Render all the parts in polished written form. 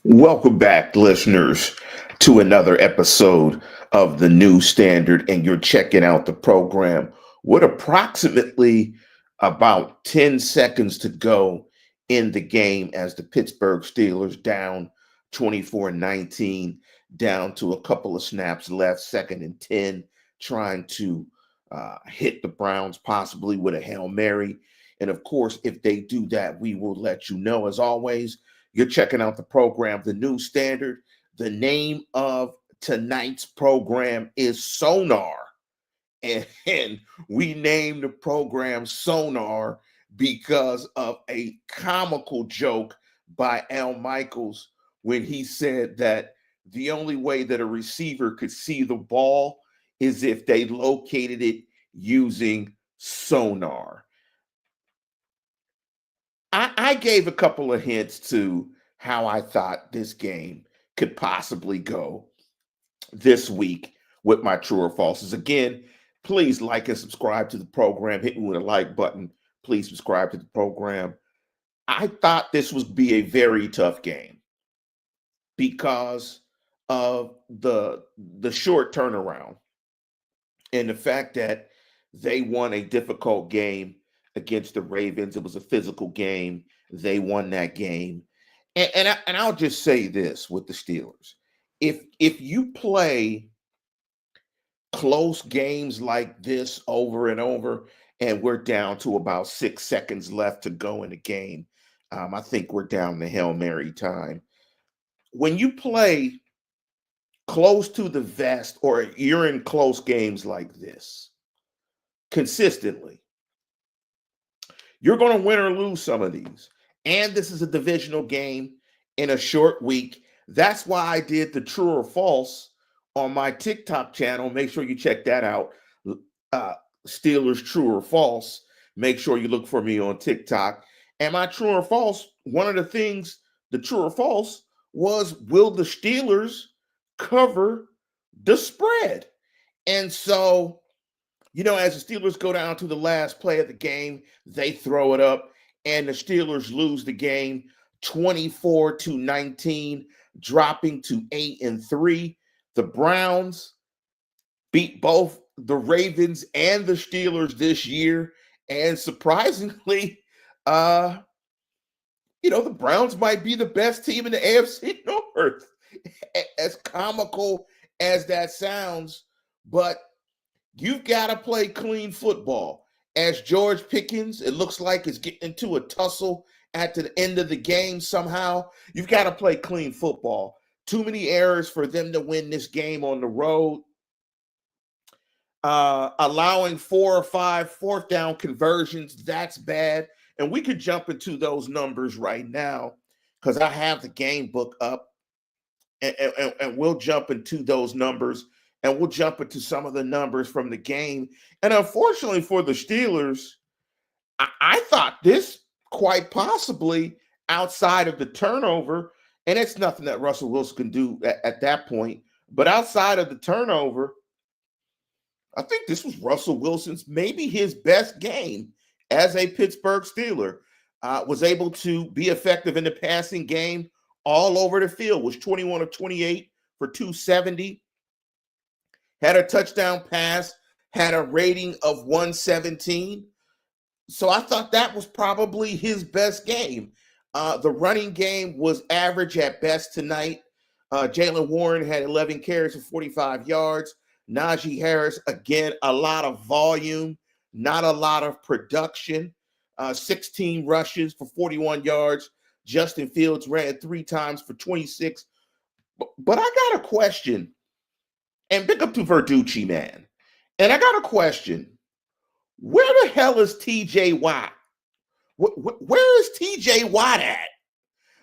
Welcome back, listeners, to another episode of the New Standard, and you're checking out the program with approximately about 10 seconds to go in the game as the Pittsburgh Steelers down 24-19, down to a couple of snaps left, second and 10, trying to hit the Browns possibly with a Hail Mary. And of course, if they do that, we will let you know. As always, you're checking out the program, The New Standard. The name of tonight's program is Sonarr. And we named the program Sonarr because of a comical joke by Al Michaels when he said that the only way that a receiver could see the ball is if they located it using sonar. I gave a couple of hints to how I thought this game could possibly go this week with my true or falses. Again, please like and subscribe to the program. Hit me with a like button. Please subscribe to the program. I thought this would be a very tough game because of the short turnaround and the fact that they won a difficult game against the Ravens. It was a physical game. They won that game. And I'll just say this with the Steelers. If you play close games like this over and over, and we're down to about 6 seconds left to go in the game, I think we're down to Hail Mary time. When you play close to the vest or you're in close games like this consistently, you're going to win or lose some of these. And this is a divisional game in a short week. That's why I did the true or false on my TikTok channel. Make sure you check that out. Steelers true or false. Make sure you look for me on TikTok. And my true or false, one of the things, the true or false, was will the Steelers cover the spread? And so, as the Steelers go down to the last play of the game, they throw it up, and the Steelers lose the game 24-19, dropping to 8-3. The Browns beat both the Ravens and the Steelers this year, and surprisingly, the Browns might be the best team in the AFC North. As comical as that sounds, but you've got to play clean football. As George Pickens, it looks like, is getting into a tussle at the end of the game somehow. You've got to play clean football. Too many errors for them to win this game on the road. Allowing 4 or 5 fourth down conversions, that's bad. And we could jump into those numbers right now because I have the game book up. And we'll jump into those numbers, and we'll jump into some of the numbers from the game. And unfortunately for the Steelers, I thought this quite possibly outside of the turnover, and it's nothing that Russell Wilson can do at that point, but outside of the turnover, I think this was Russell Wilson's maybe his best game as a Pittsburgh Steeler. Was able to be effective in the passing game all over the field, was 21 of 28 for 270, had a touchdown pass, had a rating of 117. So I thought that was probably his best game. The running game was average at best tonight. Jaylen Warren had 11 carries for 45 yards. Najee Harris, again, a lot of volume, not a lot of production. 16 rushes for 41 yards. Justin Fields ran 3 times for 26. But I got a question. And big up to Verducci, man. And I got a question. Where the hell is TJ Watt? Where is TJ Watt at?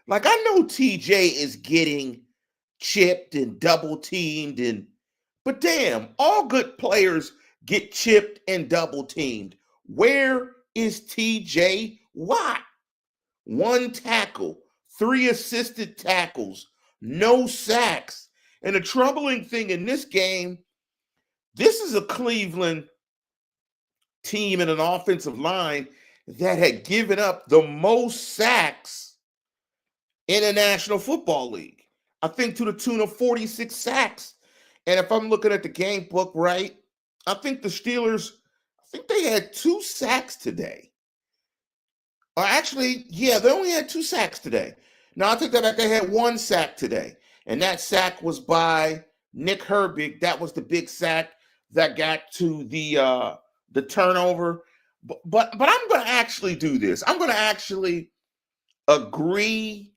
Like, I know TJ is getting chipped and double teamed, but damn, all good players get chipped and double teamed. Where is TJ Watt? 1 tackle, 3 assisted tackles, no sacks. And the troubling thing in this game, this is a Cleveland team and an offensive line that had given up the most sacks in the National Football League. I think to the tune of 46 sacks. And if I'm looking at the game book right, I think the Steelers, I think they had 2 sacks today. Or actually, yeah, they only had 2 sacks today. Now I take that back. They had 1 sack today. And that sack was by Nick Herbig. That was the big sack that got to the turnover. But I'm going to actually do this. I'm going to actually agree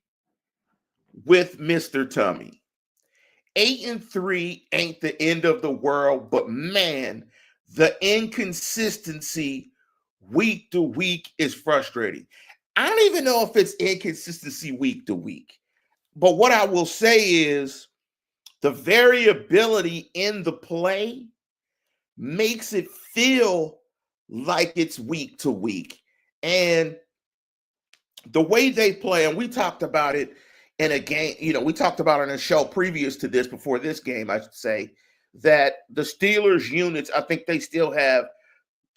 with Mr. Tummy. 8-3 ain't the end of the world, but man, the inconsistency week to week is frustrating. I don't even know if it's inconsistency week to week, but what I will say is the variability in the play makes it feel like it's week to week. And the way they play, and we talked about it in a game, we talked about it in a show previous to this, before this game, I should say, that the Steelers units, I think they still have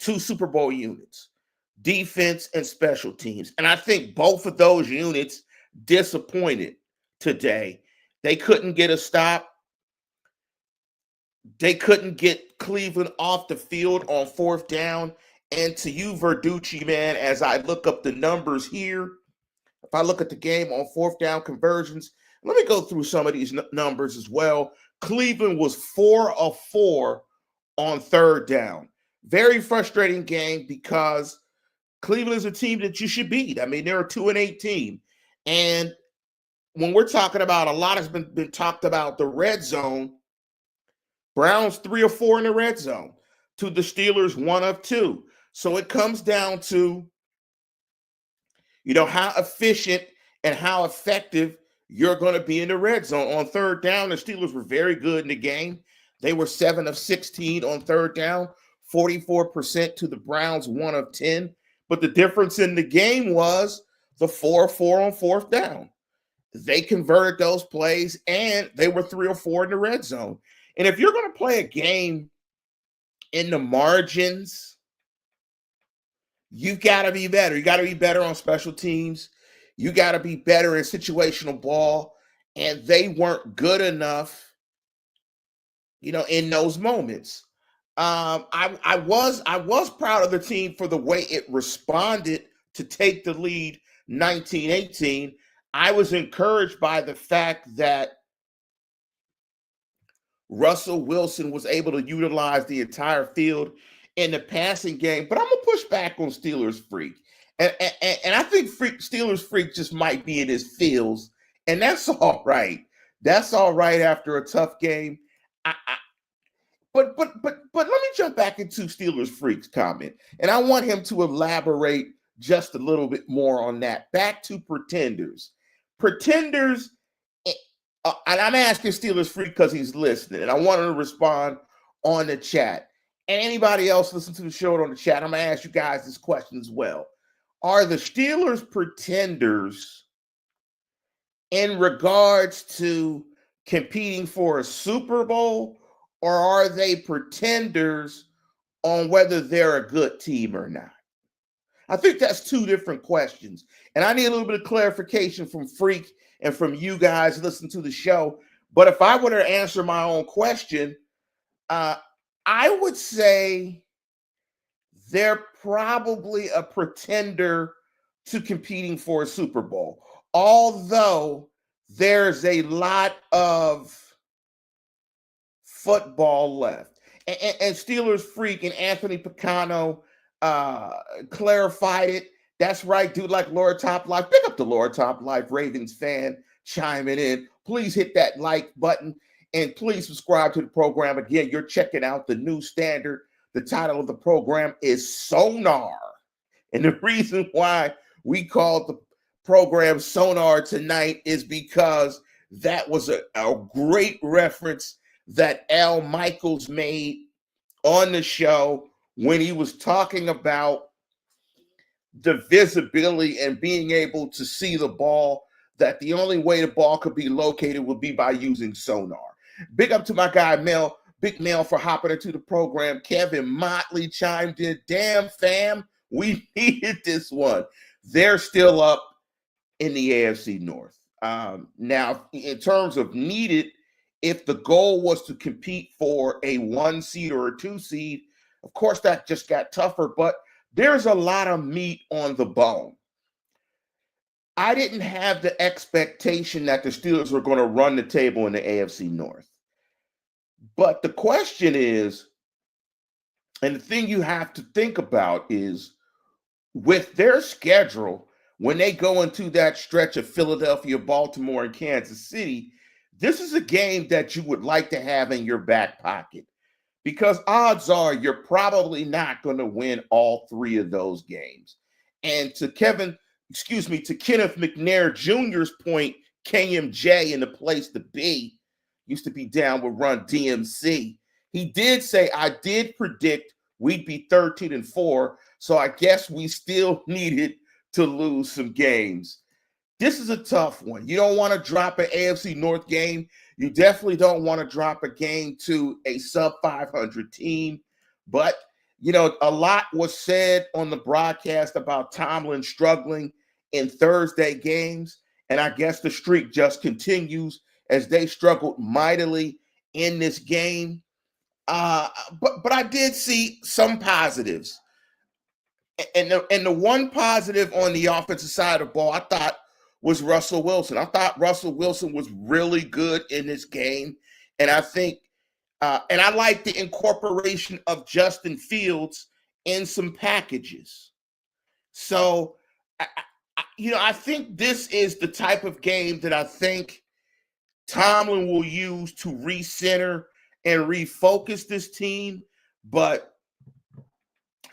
2 Super Bowl units, defense and special teams. And I think both of those units disappointed today. They couldn't get a stop. They couldn't get Cleveland off the field on 4th down. And to you, Verducci, man, as I look up the numbers here, if I look at the game on 4th down conversions, let me go through some of these numbers as well. Cleveland was 4 of 4 on 3rd down. Very frustrating game because Cleveland is a team that you should beat. I mean, they're a 2-8 team. And when we're talking about, a lot has been talked about the red zone, Browns 3 of 4 in the red zone to the Steelers 1 of 2. So it comes down to, how efficient and how effective you're going to be in the red zone. On 3rd down, the Steelers were very good in the game. They were 7 of 16 on 3rd down, 44% to the Browns 1 of 10. But the difference in the game was the 4 of 4 on 4th down. They converted those plays, and they were 3 of 4 in the red zone. And if you're going to play a game in the margins, you've got to be better. You got to be better on special teams. You got to be better in situational ball. And they weren't good enough, in those moments. I was proud of the team for the way it responded to take the lead 19-18. I was encouraged by the fact that Russell Wilson was able to utilize the entire field in the passing game. But I'm going to push back on Steelers Freak. And I think Steelers Freak just might be in his feels. And that's all right. That's all right after a tough game. But let me jump back into Steelers Freak's comment. And I want him to elaborate just a little bit more on that. Back to pretenders. Pretenders, and I'm asking Steelers Freak because he's listening, and I want him to respond on the chat. And anybody else listen to the show on the chat, I'm going to ask you guys this question as well. Are the Steelers pretenders in regards to competing for a Super Bowl, or are they pretenders on whether they're a good team or not? I think that's 2 different questions. And I need a little bit of clarification from Freak and from you guys listening to the show. But if I were to answer my own question, I would say they're probably a pretender to competing for a Super Bowl, although there's a lot of football left. And Steelers Freak and Anthony Picano clarified it. That's right, dude, like Laura Top Life. Pick up the Laura Top Life Ravens fan chiming in. Please hit that like button and please subscribe to the program. Again, you're checking out the new standard. The title of the program is Sonarr. And the reason why we called the program Sonarr tonight is because that was a great reference that Al Michaels made on the show when he was talking about the visibility and being able to see the ball, that the only way the ball could be located would be by using sonar. Big up to my guy Mel, Big Mel, for hopping into the program. Kevin Motley chimed in. Damn, fam, we needed this one. They're still up in the AFC North. Now, in terms of needed, if the goal was to compete for a 1 seed or a 2 seed, of course that just got tougher, but there's a lot of meat on the bone. I didn't have the expectation that the Steelers were going to run the table in the AFC North. But the question is, and the thing you have to think about is, with their schedule, when they go into that stretch of Philadelphia, Baltimore, and Kansas City, this is a game that you would like to have in your back pocket, because odds are you're probably not going to win all 3 of those games. And to Kenneth McNair Jr.'s point, KMJ in the place to be, used to be down with Run DMC. He did say, I did predict we'd be 13-4, so I guess we still needed to lose some games. This is a tough one. You don't want to drop an AFC North game. You definitely don't want to drop a game to a sub-500 team. But, a lot was said on the broadcast about Tomlin struggling in Thursday games, and I guess the streak just continues as they struggled mightily in this game. But I did see some positives. And the one positive on the offensive side of the ball, I thought, was Russell Wilson. I thought Russell Wilson was really good in this game. And I think, and I like the incorporation of Justin Fields in some packages. So, I think this is the type of game that I think Tomlin will use to recenter and refocus this team. But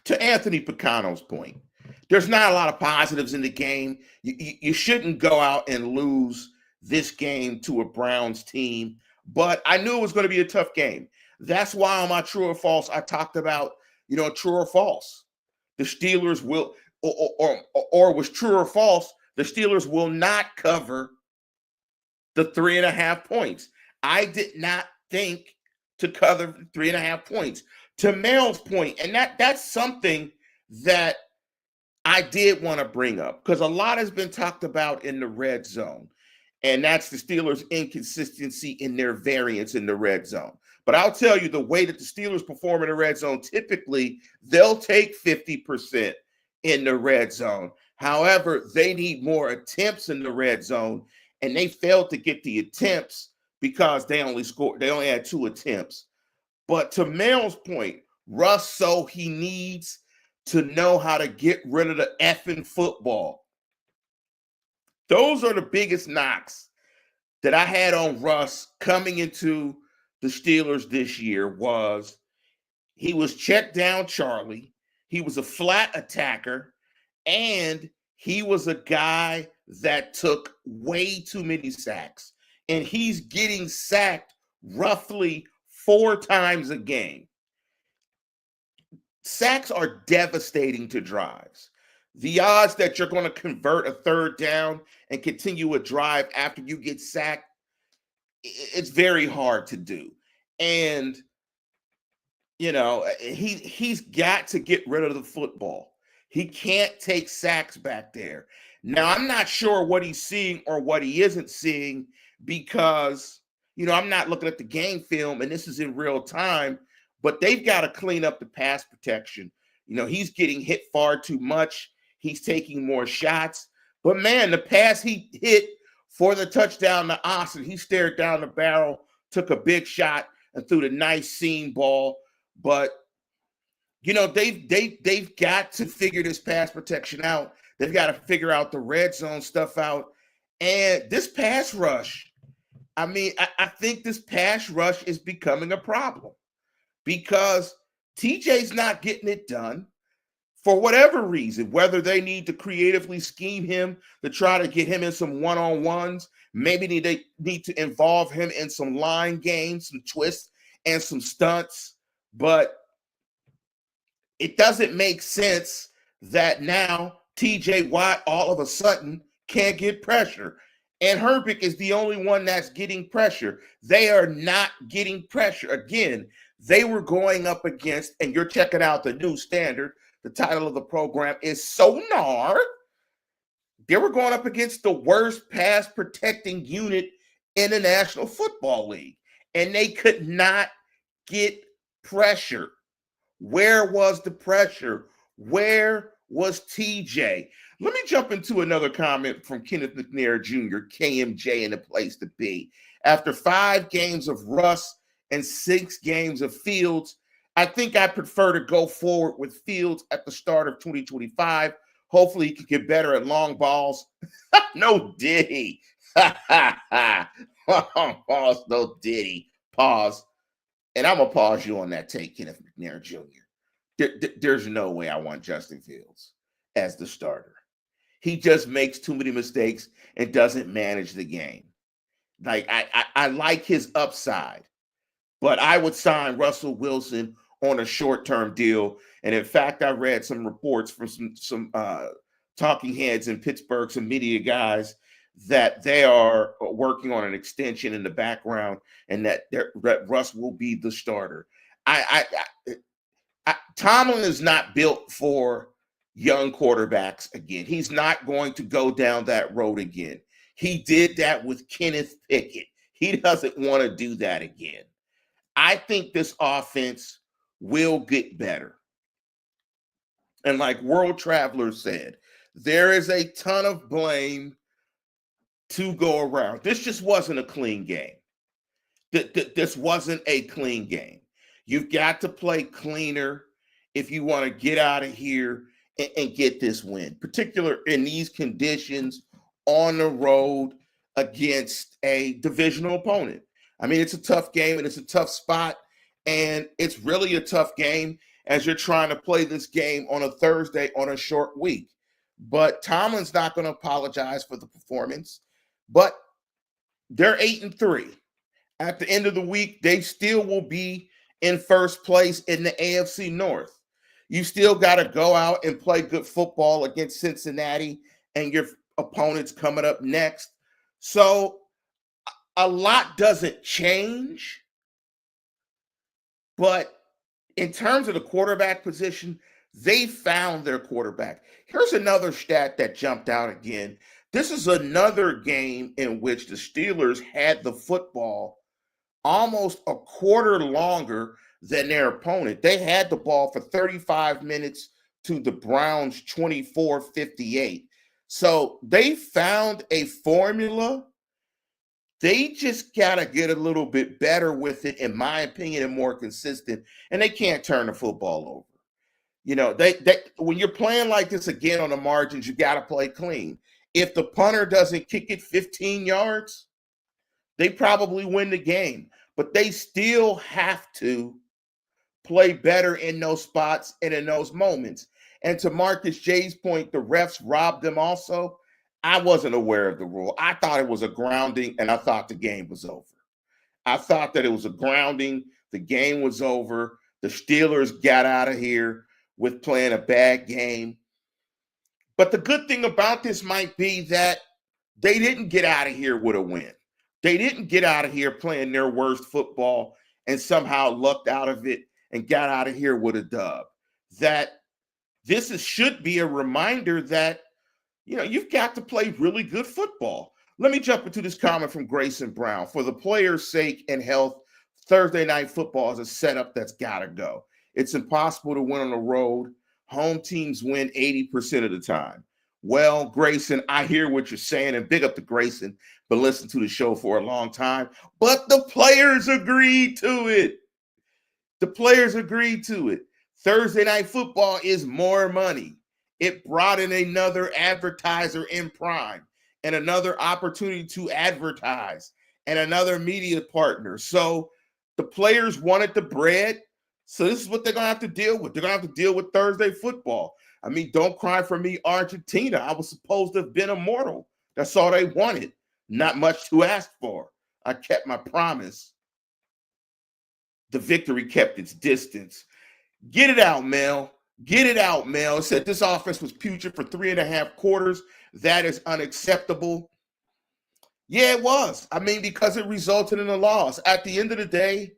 to Anthony Picano's point, there's not a lot of positives in the game. You shouldn't go out and lose this game to a Browns team, but I knew it was going to be a tough game. That's why on my true or false, I talked about, true or false. The Steelers will, or was true or false, the Steelers will not cover the 3.5 points. I did not think to cover 3.5 points. To Mel's point, and that's something that I did want to bring up, because a lot has been talked about in the red zone, and that's the Steelers' inconsistency in their variance in the red zone. But I'll tell you, the way that the Steelers perform in the red zone, typically they'll take 50% in the red zone. However, they need more attempts in the red zone, and they failed to get the attempts because they only had 2 attempts. But to Mel's point, Russ, he needs to know how to get rid of the effing football. Those are the biggest knocks that I had on Russ coming into the Steelers this year. Was he was check down Charlie, he was a flat attacker, and he was a guy that took way too many sacks. And he's getting sacked roughly 4 times a game. Sacks are devastating to drives. The odds that you're going to convert a 3rd down and continue a drive after you get sacked, it's very hard to do. And, he's got to get rid of the football. He can't take sacks back there. Now, I'm not sure what he's seeing or what he isn't seeing, because I'm not looking at the game film, and this is in real time, but they've got to clean up the pass protection. He's getting hit far too much. He's taking more shots. But, man, the pass he hit for the touchdown to Austin, he stared down the barrel, took a big shot, and threw the nice seam ball. But, they've got to figure this pass protection out. They've got to figure out the red zone stuff out. And this pass rush, I think this pass rush is becoming a problem, because TJ's not getting it done for whatever reason, whether they need to creatively scheme him to try to get him in some one-on-ones. Maybe they need to involve him in some line games, some twists, and some stunts. But it doesn't make sense that now TJ Watt all of a sudden can't get pressure. And Herbig is the only one that's getting pressure. They are not getting pressure. Again, they were going up against, and you're checking out the new standard. The title of the program is Sonarr. They were going up against the worst pass protecting unit in the National Football League, and they could not get pressure. Where was the pressure? Where was TJ? Let me jump into another comment from Kenneth McNair Jr., KMJ, and the place to be. After 5 games of Russ and 6 games of Fields, I think I prefer to go forward with Fields at the start of 2025. Hopefully, he can get better at long balls. No Diddy. Pause, no Diddy. Pause. And I'm going to pause you on that take, Kenneth McNair Jr. There's no way I want Justin Fields as the starter. He just makes too many mistakes and doesn't manage the game. Like, I like his upside, but I would sign Russell Wilson on a short-term deal. And in fact, I read some reports from some talking heads in Pittsburgh, some media guys, that they are working on an extension in the background, and that Russ will be the starter. Tomlin is not built for young quarterbacks again. He's not going to go down that road again. He did that with Kenneth Pickett. He doesn't want to do that again. I think this offense will get better. And like World Traveler said, there is a ton of blame to go around. This just wasn't a clean game. This wasn't a clean game. You've got to play cleaner if you want to get out of here and get this win, particularly in these conditions on the road against a divisional opponent. I mean, it's a tough game and it's a tough spot, and it's really a tough game as you're trying to play this game on a Thursday on a short week. But Tomlin's not going to apologize for the performance, but they're 8-3. At the end of the week, they still will be in first place in the AFC North. You still got to go out and play good football against Cincinnati and your opponents coming up next. So a lot doesn't change, but in terms of the quarterback position, they found their quarterback. Here's another stat that jumped out again. This is another game in which the Steelers had the football almost a quarter longer than their opponent. They had the ball for 35 minutes to the Browns 24-58. So they found a formula. They just got to get a little bit better with it, in my opinion, and more consistent. And they can't turn the football over. You know, they when you're playing like this again on the margins, you got to play clean. If the punter doesn't kick it 15 yards, they probably win the game. But they still have to play better in those spots and in those moments. And to Marcus J's point, the refs robbed them also. I wasn't aware of the rule. I thought it was a grounding, and I thought the game was over. I thought that it was a grounding. The game was over. The Steelers got out of here with playing a bad game. But the good thing about this might be that they didn't get out of here with a win. They didn't get out of here playing their worst football and somehow lucked out of it and got out of here with a dub. That should be a reminder that, you know, you've got to play really good football. Let me jump into this comment from Grayson Brown. For the players' sake and health, Thursday night football is a setup that's got to go. It's impossible to win on the road. Home teams win 80% of the time. Well, Grayson, I hear what you're saying, and big up to Grayson, but listen to the show for a long time. But the players agreed to it. The players agreed to it. Thursday night football is more money. It brought in another advertiser in Prime and another opportunity to advertise and another media partner. So the players wanted the bread. So this is what they're going to have to deal with. They're going to have to deal with Thursday football. I mean, don't cry for me, Argentina. I was supposed to have been immortal. That's all they wanted. Not much to ask for. I kept my promise. The victory kept its distance. Get it out, Mel. Get it out, Mel. It said this offense was putrid for 3.5 quarters. That is unacceptable. Yeah, it was. I mean, because it resulted in a loss. At the end of the day,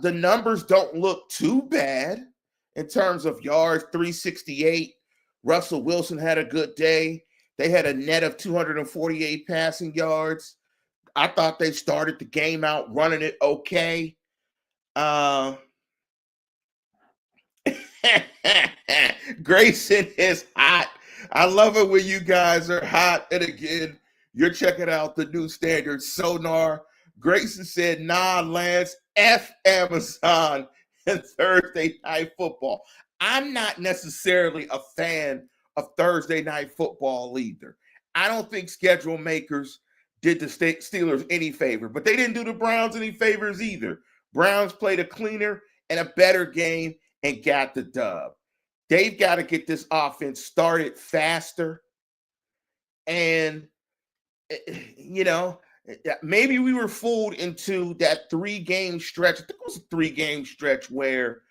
the numbers don't look too bad in terms of yards, 368. Russell Wilson had a good day. They had a net of 248 passing yards. I thought they started the game out running it okay. Grayson is hot. I love it when you guys are hot. And again, you're checking out the new standard Sonarr. Grayson said, nah, Lance, F Amazon and Thursday night football. I'm not necessarily a fan of Thursday night football either. I don't think schedule makers did the Steelers any favor, but they didn't do the Browns any favors either. Browns played a cleaner and a better game and got the dub. They've got to get this offense started faster. And, maybe we were fooled into that 3-game stretch. I think it was a 3-game stretch where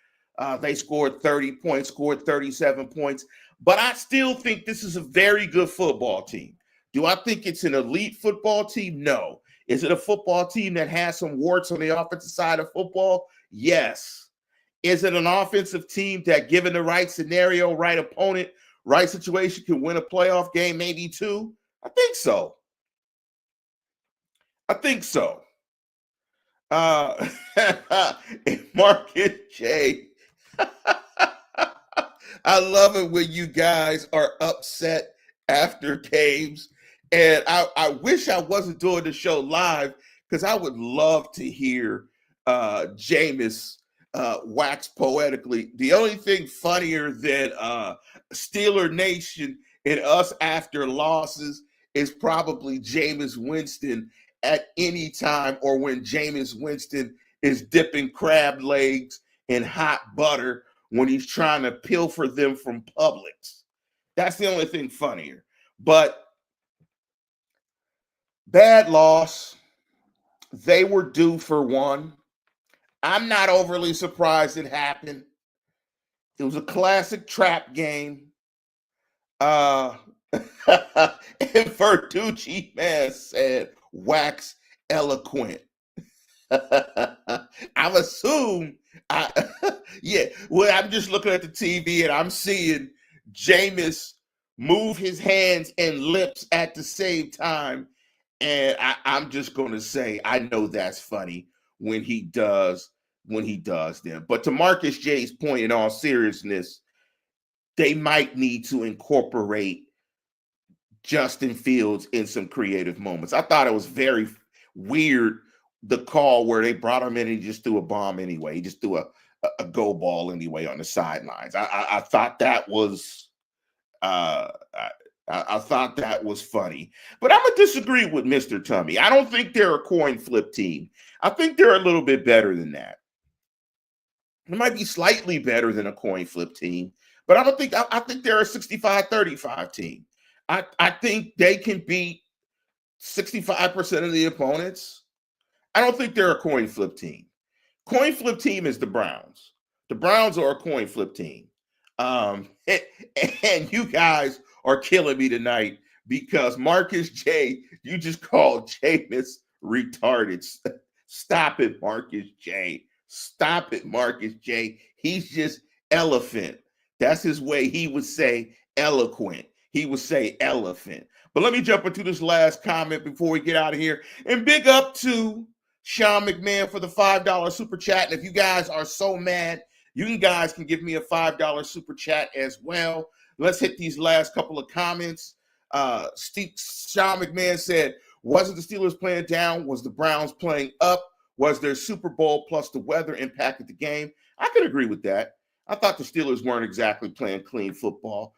they scored 30 points, scored 37 points. But I still think this is a very good football team. Do I think it's an elite football team? No. Is it a football team that has some warts on the offensive side of football? Yes. Is it an offensive team that, given the right scenario, right opponent, right situation, can win a playoff game, maybe 2? I think so. Marcus J. I love it when you guys are upset after games. And I wish I wasn't doing the show live, because I would love to hear Jameis wax poetically. The only thing funnier than Steeler Nation and us after losses is probably Jameis Winston at any time, or when Jameis Winston is dipping crab legs in hot butter when he's trying to pilfer them from Publix. That's the only thing funnier. But bad loss. They were due for one. I'm not overly surprised it happened. It was a classic trap game. And Verducci, man, said, wax eloquent. I'm assuming, I'm just looking at the TV and I'm seeing Jameis move his hands and lips at the same time. And I'm just going to say, I know that's funny when he does them. But to Marcus J's point, in all seriousness, they might need to incorporate Justin Fields in some creative moments. I thought it was very weird, the call where they brought him in and he just threw a bomb anyway. He just threw a go ball anyway on the sidelines. I thought that was I thought that was funny. But I'm going to disagree with Mr. Tummy. I don't think they're a coin flip team. I think they're a little bit better than that. It might be slightly better than a coin flip team, but I think they're a 65-35 team. I think they can beat 65% of the opponents. I don't think they're a coin flip team. Coin flip team is the Browns. The Browns are a coin flip team. And you guys are killing me tonight because Marcus J, you just called Jameis retarded. Stop it, Marcus J. Stop it, Marcus J. He's just elephant. That's his way. He would say eloquent. He would say elephant. But let me jump into this last comment before we get out of here. And big up to Sean McMahon for the $5 super chat. And if you guys are so mad, you guys can give me a $5 super chat as well. Let's hit these last couple of comments. Sean McMahon said, wasn't the Steelers playing down? Was the Browns playing up? Was their Super Bowl plus the weather impacted the game? I could agree with that. I thought the Steelers weren't exactly playing clean football.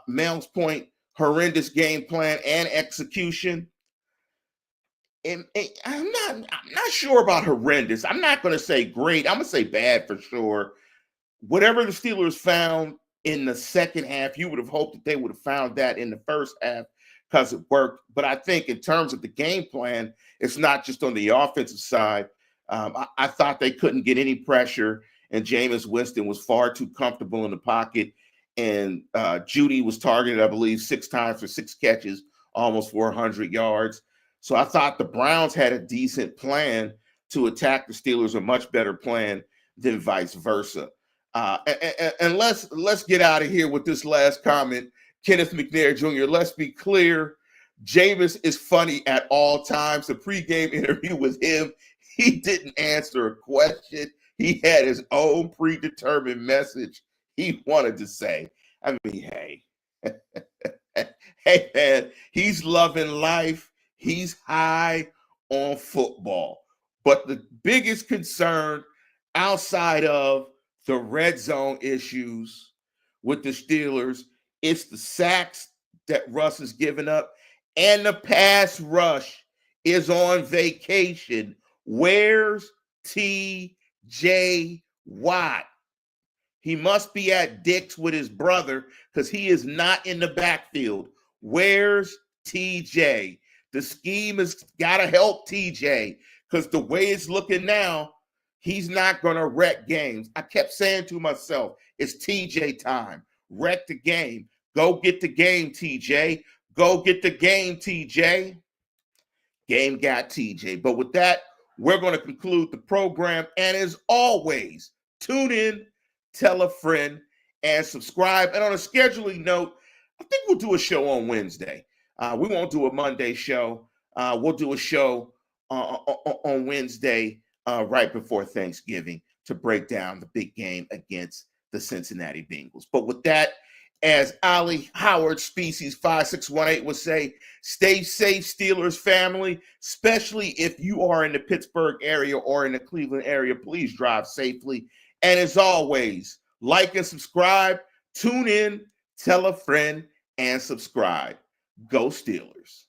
Mel's point, horrendous game plan and execution. And I'm not sure about horrendous. I'm not going to say great. I'm going to say bad for sure. Whatever the Steelers found in the second half, you would have hoped that they would have found that in the first half because it worked. But I think in terms of the game plan, it's not just on the offensive side. I thought they couldn't get any pressure, and Jameis Winston was far too comfortable in the pocket. And Judy was targeted, I believe, 6 times for 6 catches, almost 400 yards. So I thought the Browns had a decent plan to attack the Steelers, a much better plan than vice versa. And let's get out of here with this last comment. Kenneth McNair Jr., let's be clear. Jameis is funny at all times. The pregame interview with him, he didn't answer a question. He had his own predetermined message he wanted to say. I mean, hey, hey, man, he's loving life. He's high on football. But the biggest concern outside of the red zone issues with the Steelers, it's the sacks that Russ has given up, and the pass rush is on vacation. Where's TJ Watt? He must be at Dick's with his brother because he is not in the backfield. Where's TJ? The scheme has got to help TJ because the way it's looking now, he's not going to wreck games. I kept saying to myself, it's TJ time. Wreck the game. Go get the game, TJ. Go get the game, TJ. Game got TJ. But with that, we're going to conclude the program. And as always, tune in, tell a friend, and subscribe. And on a scheduling note, I think we'll do a show on Wednesday. We won't do a Monday show. We'll do a show on Wednesday right before Thanksgiving to break down the big game against the Cincinnati Bengals. But with that, as Ali Howard Species 5618 would say, stay safe, Steelers family, especially if you are in the Pittsburgh area or in the Cleveland area. Please drive safely. And as always, like and subscribe, tune in, tell a friend, and subscribe. Go Steelers.